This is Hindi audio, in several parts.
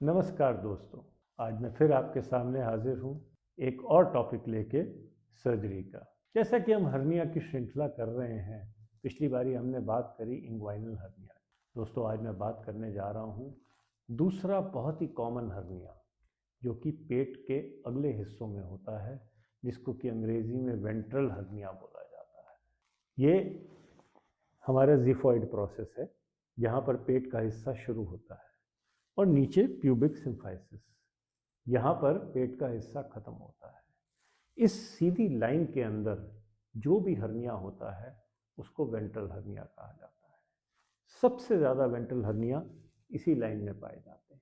नमस्कार दोस्तों, आज मैं फिर आपके सामने हाजिर हूँ एक और टॉपिक लेके सर्जरी का। जैसा कि हम हर्निया की श्रृंखला कर रहे हैं, पिछली बारी हमने बात करी इंग्वाइनल हर्निया। दोस्तों, आज मैं बात करने जा रहा हूँ दूसरा बहुत ही कॉमन हर्निया, जो कि पेट के अगले हिस्सों में होता है, जिसको कि अंग्रेजी में वेंट्रल हर्निया बोला जाता है। ये हमारा जिफॉइड प्रोसेस है, जहाँ पर पेट का हिस्सा शुरू होता है और नीचे प्यूबिक सिम्फाइसिस, यहाँ पर पेट का हिस्सा खत्म होता है। इस सीधी लाइन के अंदर जो भी हर्निया होता है उसको वेंट्रल हर्निया कहा जाता है। सबसे ज़्यादा वेंट्रल हर्निया इसी लाइन में पाए जाते हैं,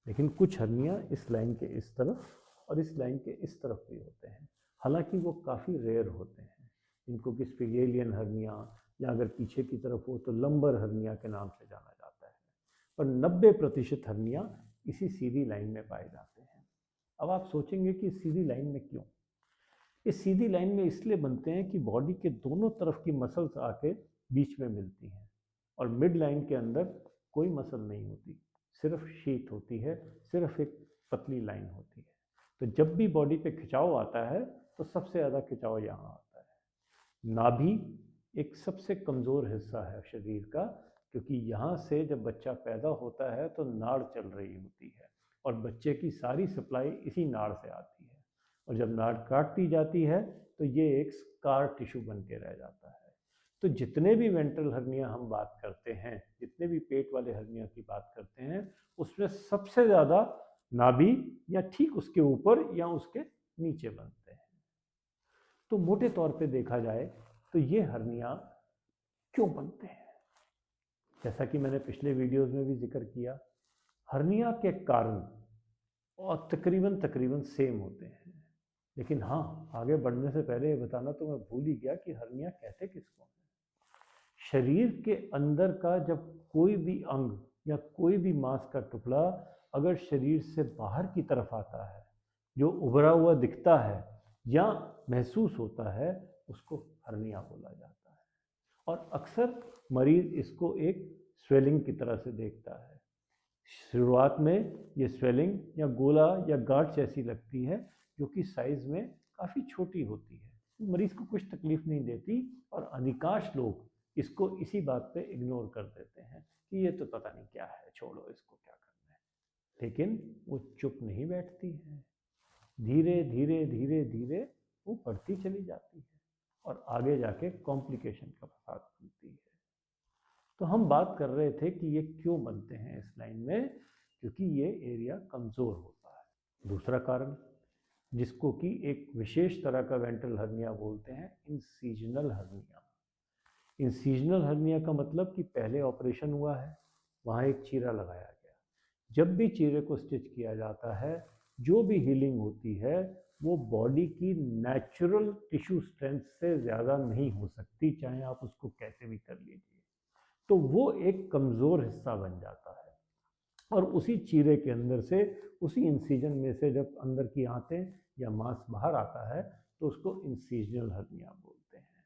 लेकिन कुछ हर्निया इस लाइन के इस तरफ और इस लाइन के इस तरफ भी होते हैं। हालांकि वो काफ़ी रेयर होते हैं, इनको कि स्पिगेलियन हर्निया या अगर पीछे की तरफ हो तो लंबर हर्निया के नाम से जाना जाता है। पर 90% हर्निया इसी सीधी लाइन में पाए जाते हैं। अब आप सोचेंगे कि सीधी लाइन में क्यों? इस सीधी लाइन में इसलिए बनते हैं कि बॉडी के दोनों तरफ की मसल्स आके बीच में मिलती हैं और मिड लाइन के अंदर कोई मसल नहीं होती, सिर्फ शीट होती है, सिर्फ एक पतली लाइन होती है। तो जब भी बॉडी पे खिंचाव आता है तो सबसे ज़्यादा खिंचाव यहाँ आता है। नाभि एक सबसे कमज़ोर हिस्सा है शरीर का, क्योंकि यहाँ से जब बच्चा पैदा होता है तो नाड़ चल रही होती है और बच्चे की सारी सप्लाई इसी नाड़ से आती है, और जब नाड़ काट दी जाती है तो ये एक स्कार टिश्यू बन के रह जाता है। तो जितने भी वेंट्रल हर्निया हम बात करते हैं, जितने भी पेट वाले हर्निया की बात करते हैं, उसमें सबसे ज़्यादा नाभि या ठीक उसके ऊपर या उसके नीचे बनते हैं। तो मोटे तौर पे देखा जाए तो ये हर्निया क्यों बनते हैं? जैसा कि मैंने पिछले वीडियोस में भी जिक्र किया, हर्निया के कारण और तकरीबन सेम होते हैं। लेकिन हाँ, आगे बढ़ने से पहले ये बताना तो मैं भूल ही गया कि हर्निया कहते किसको हैं। शरीर के अंदर का जब कोई भी अंग या कोई भी मांस का टुकड़ा अगर शरीर से बाहर की तरफ आता है, जो उभरा हुआ दिखता है या महसूस होता है, उसको हर्निया बोला जाता है। और अक्सर मरीज इसको एक स्वेलिंग की तरह से देखता है। शुरुआत में ये स्वेलिंग या गोला या गांठ जैसी लगती है, जो कि साइज में काफ़ी छोटी होती है, मरीज को कुछ तकलीफ नहीं देती, और अधिकांश लोग इसको इसी बात पे इग्नोर कर देते हैं कि ये तो पता नहीं क्या है, छोड़ो इसको, क्या करना है। लेकिन वो चुप नहीं बैठती है, धीरे धीरे धीरे धीरे वो बढ़ती चली जाती है और आगे जाके कॉम्प्लिकेशन का बात बनती है। तो हम बात कर रहे थे कि ये क्यों बनते हैं इस लाइन में, क्योंकि ये एरिया कमज़ोर होता है। दूसरा कारण, जिसको कि एक विशेष तरह का वेंट्रल हर्निया बोलते हैं, इंसीजनल हर्निया। इंसीजनल हर्निया का मतलब कि पहले ऑपरेशन हुआ है, वहाँ एक चीरा लगाया गया। जब भी चीरे को स्टिच किया जाता है, जो भी हीलिंग होती है वो बॉडी की नेचुरल टिश्यू स्ट्रेंथ से ज़्यादा नहीं हो सकती, चाहे आप उसको कैसे भी कर लीजिए। तो वो एक कमज़ोर हिस्सा बन जाता है, और उसी चीरे के अंदर से, उसी इंसीजन में से जब अंदर की आंतें या मांस बाहर आता है तो उसको इंसीजनल हर्निया बोलते हैं।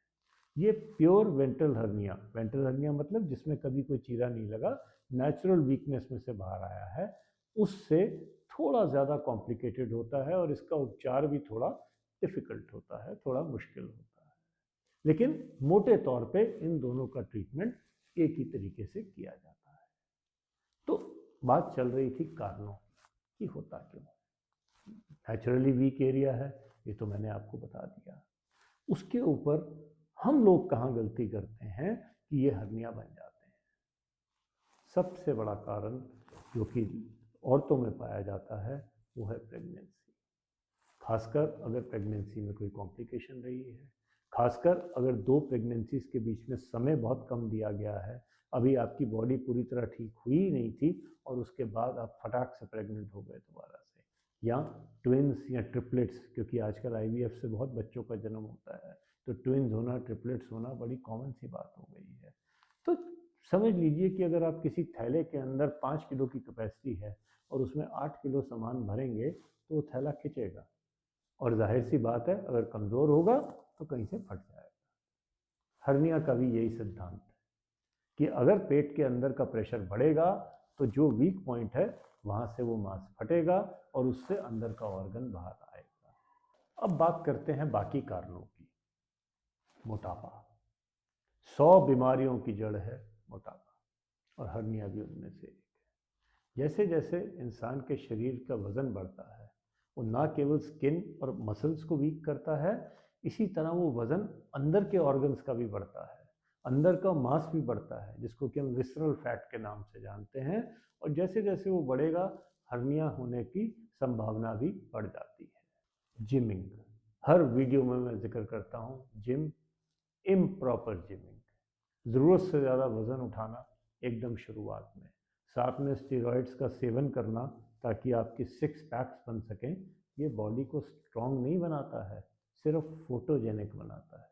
ये प्योर वेंट्रल हर्निया मतलब जिसमें कभी कोई चीरा नहीं लगा, नेचुरल वीकनेस में से बाहर आया है, उससे थोड़ा ज़्यादा कॉम्प्लिकेटेड होता है और इसका उपचार भी थोड़ा डिफ़िकल्ट होता है, थोड़ा मुश्किल होता है। लेकिन मोटे तौर पे इन दोनों का ट्रीटमेंट एक ही तरीके से किया जाता है। तो बात चल रही थी कारणों की, होता क्यों। नेचुरली वीक एरिया है, ये तो मैंने आपको बता दिया। उसके ऊपर हम लोग कहाँ गलती करते हैं कि ये हर्निया बन जाते हैं। सबसे बड़ा कारण जो कि औरतों में पाया जाता है वो है प्रेगनेंसी। खासकर अगर प्रेगनेंसी में कोई कॉम्प्लिकेशन रही है, खासकर अगर दो प्रेगनेंसीज के बीच में समय बहुत कम दिया गया है, अभी आपकी बॉडी पूरी तरह ठीक हुई ही नहीं थी और उसके बाद आप फटाक से प्रेग्नेंट हो गए दोबारा से, या ट्विन्स या ट्रिपलेट्स, क्योंकि आजकल आईवीएफ से बहुत बच्चों का जन्म होता है, तो ट्विन्स होना, ट्रिपलेट्स होना बड़ी कॉमन सी बात हो गई है। तो समझ लीजिए कि अगर आप किसी थैले के अंदर 5 किलो की कैपेसिटी है और उसमें 8 किलो सामान भरेंगे तो वो थैला खिंचेगा, और जाहिर सी बात है अगर कमज़ोर होगा तो कहीं से फट जाएगा। हर्निया का भी यही सिद्धांत है कि अगर पेट के अंदर का प्रेशर बढ़ेगा तो जो वीक पॉइंट है वहाँ से वो मांस फटेगा और उससे अंदर का ऑर्गन बाहर आएगा। अब बात करते हैं बाकी कारणों की। मोटापा, 100 बीमारियों की जड़ है मोटापा, और हर्निया भी उनमें से एक है। जैसे जैसे इंसान के शरीर का वज़न बढ़ता है, वो ना केवल स्किन और मसल्स को वीक करता है, इसी तरह वो वज़न अंदर के ऑर्गन्स का भी बढ़ता है, अंदर का मांस भी बढ़ता है, जिसको कि हम विसरल फैट के नाम से जानते हैं। और जैसे जैसे वो बढ़ेगा, हर्निया होने की संभावना भी बढ़ जाती है। जिमिंग, हर वीडियो में मैं जिक्र करता हूँ, जिम, इम्प्रॉपर जिमिंग, ज़रूरत से ज़्यादा वज़न उठाना एकदम शुरुआत में, साथ में स्टेरॉइड्स का सेवन करना ताकि आपकी 6 पैक्स बन सकें, ये बॉडी को स्ट्रॉन्ग नहीं बनाता है, सिर्फ फोटोजेनिक बनाता है,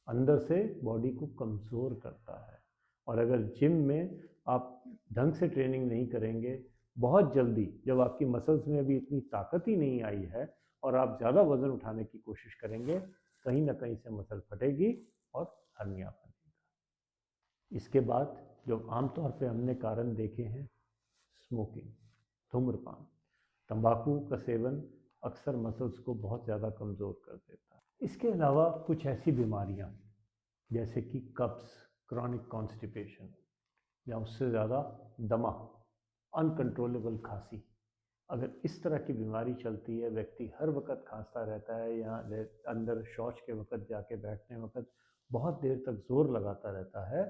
अंदर से बॉडी को कमज़ोर करता है। और अगर जिम में आप ढंग से ट्रेनिंग नहीं करेंगे, बहुत जल्दी जब आपकी मसल्स में अभी इतनी ताकत ही नहीं आई है और आप ज़्यादा वज़न उठाने की कोशिश करेंगे, कहीं ना कहीं से मसल फटेगी और हर्निया बनेगा। इसके बाद जो आमतौर पे हमने कारण देखे हैं, स्मोकिंग, धूम्रपान, तंबाकू का सेवन अक्सर मसल्स को बहुत ज़्यादा कमज़ोर कर देता है। इसके अलावा कुछ ऐसी बीमारियां जैसे कि कब्ज़, क्रॉनिक कॉन्स्टिपेशन, या उससे ज़्यादा दमा, अनकंट्रोलेबल खांसी, अगर इस तरह की बीमारी चलती है, व्यक्ति हर वक्त खांसता रहता है या अंदर शौच के वक्त जाके बैठने वक्त बहुत देर तक ज़ोर लगाता रहता है,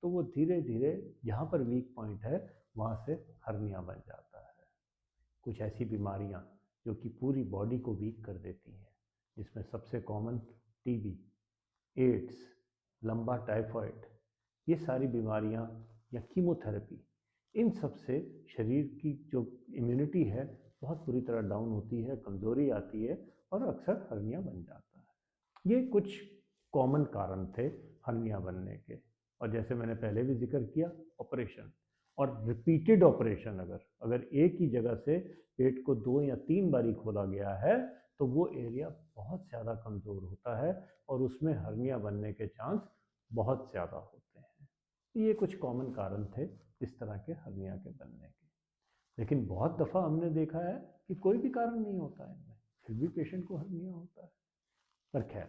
तो वो धीरे धीरे जहाँ पर वीक पॉइंट है वहाँ से हर्निया बन जाता है। कुछ ऐसी बीमारियाँ जो कि पूरी बॉडी को वीक कर देती हैं, जिसमें सबसे कॉमन टीबी, एड्स, लंबा टाइफॉइड, ये सारी बीमारियाँ, या कीमोथेरेपी, इन सब से शरीर की जो इम्यूनिटी है बहुत बुरी तरह डाउन होती है, कमज़ोरी आती है और अक्सर हर्निया बन जाता है। ये कुछ कॉमन कारण थे हर्निया बनने के। और जैसे मैंने पहले भी जिक्र किया, ऑपरेशन और रिपीटेड ऑपरेशन, अगर एक ही जगह से पेट को 2 या 3 बारी खोला गया है तो वो एरिया बहुत ज़्यादा कमज़ोर होता है और उसमें हर्निया बनने के चांस बहुत ज़्यादा होते हैं। ये कुछ कॉमन कारण थे इस तरह के हर्निया के बनने के। लेकिन बहुत दफ़ा हमने देखा है कि कोई भी कारण नहीं होता है इनमें, फिर भी पेशेंट को हर्निया होता है। पर खैर,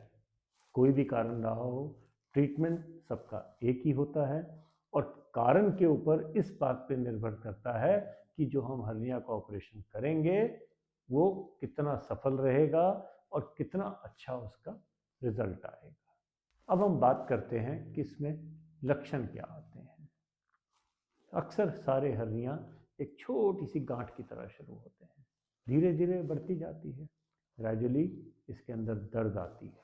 कोई भी कारण रहा हो, ट्रीटमेंट सबका एक ही होता है और कारण के ऊपर इस बात पे निर्भर करता है कि जो हम हर्निया का ऑपरेशन करेंगे वो कितना सफल रहेगा और कितना अच्छा उसका रिजल्ट आएगा। अब हम बात करते हैं कि इसमें लक्षण क्या आते हैं। अक्सर सारे हर्निया एक छोटी सी गांठ की तरह शुरू होते हैं, धीरे धीरे बढ़ती जाती है, ग्रेजुअली इसके अंदर दर्द आती है,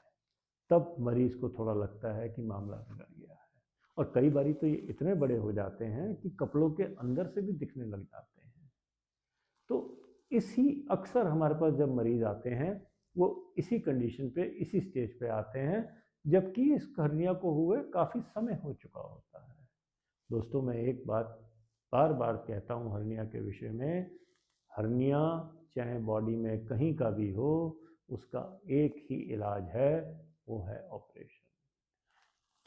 तब मरीज को थोड़ा लगता है कि मामला बिगड़ गया है। और कई बारी तो ये इतने बड़े हो जाते हैं कि कपड़ों के अंदर से भी दिखने लग जाते हैं। तो इसी अक्सर हमारे पास जब मरीज आते हैं वो इसी कंडीशन पे, इसी स्टेज पे आते हैं, जबकि इस हर्निया को हुए काफ़ी समय हो चुका होता है। दोस्तों, मैं एक बात बार बार कहता हूँ हर्निया के विषय में, हर्निया चाहे बॉडी में कहीं का भी हो, उसका एक ही इलाज है, वो है ऑपरेशन।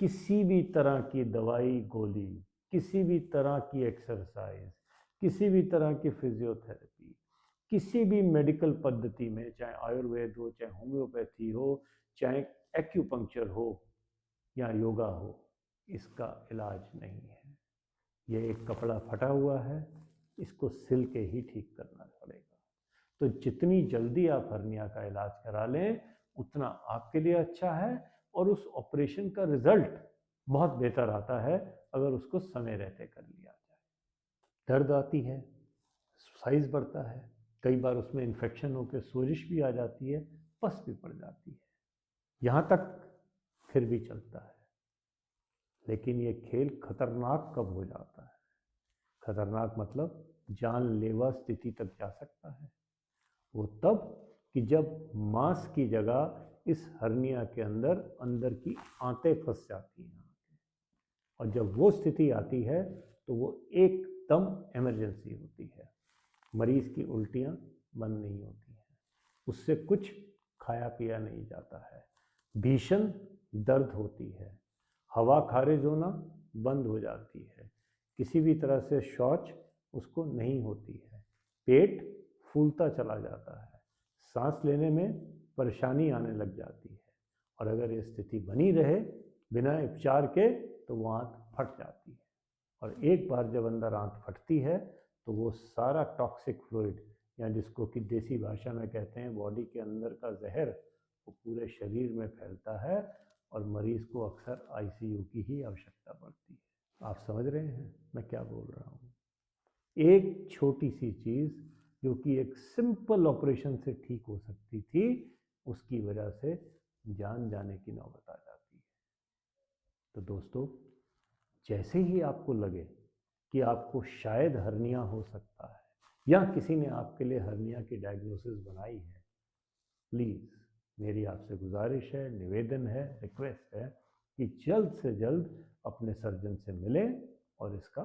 किसी भी तरह की दवाई गोली, किसी भी तरह की एक्सरसाइज, किसी भी तरह की फिजियोथेरेपी, किसी भी मेडिकल पद्धति में, चाहे आयुर्वेद हो, चाहे होम्योपैथी हो, चाहे एक्यूपंक्चर हो या योगा हो, इसका इलाज नहीं है। ये एक कपड़ा फटा हुआ है, इसको सिल के ही ठीक करना पड़ेगा। तो जितनी जल्दी आप हर्निया का इलाज करा लें उतना आपके लिए अच्छा है और उस ऑपरेशन का रिजल्ट बहुत बेहतर आता है अगर उसको समय रहते कर लिया जाए। दर्द आती है, साइज बढ़ता है, कई बार उसमें इन्फेक्शन होकर सोजिश भी आ जाती है, पस भी पड़ जाती है, यहाँ तक फिर भी चलता है। लेकिन ये खेल खतरनाक कब हो जाता है? खतरनाक मतलब जानलेवा स्थिति तक जा सकता है वो तब कि जब मांस की जगह इस हर्निया के अंदर अंदर की आंतें फंस जाती हैं। और जब वो स्थिति आती है तो वो एकदम इमरजेंसी होती है। मरीज की उल्टियाँ बंद नहीं होती हैं, उससे कुछ खाया पिया नहीं जाता है, भीषण दर्द होती है, हवा खारिज होना बंद हो जाती है, किसी भी तरह से शौच उसको नहीं होती है, पेट फूलता चला जाता है, सांस लेने में परेशानी आने लग जाती है, और अगर ये स्थिति बनी रहे बिना उपचार के तो वो आंत फट जाती है। और एक बार जब अंदर आंत फटती है तो वो सारा टॉक्सिक फ्लूइड, या जिसको कि देसी भाषा में कहते हैं बॉडी के अंदर का जहर, वो पूरे शरीर में फैलता है और मरीज को अक्सर आईसीयू की ही आवश्यकता पड़ती है। आप समझ रहे हैं मैं क्या बोल रहा हूँ? एक छोटी सी चीज़ जो कि एक सिंपल ऑपरेशन से ठीक हो सकती थी, उसकी वजह से जान जाने की नौबत आ जाती है। तो दोस्तों, जैसे ही आपको लगे कि आपको शायद हर्निया हो सकता है, या किसी ने आपके लिए हर्निया की डायग्नोसिस बनाई है, प्लीज़ मेरी आपसे गुजारिश है, निवेदन है, रिक्वेस्ट है कि जल्द से जल्द अपने सर्जन से मिलें और इसका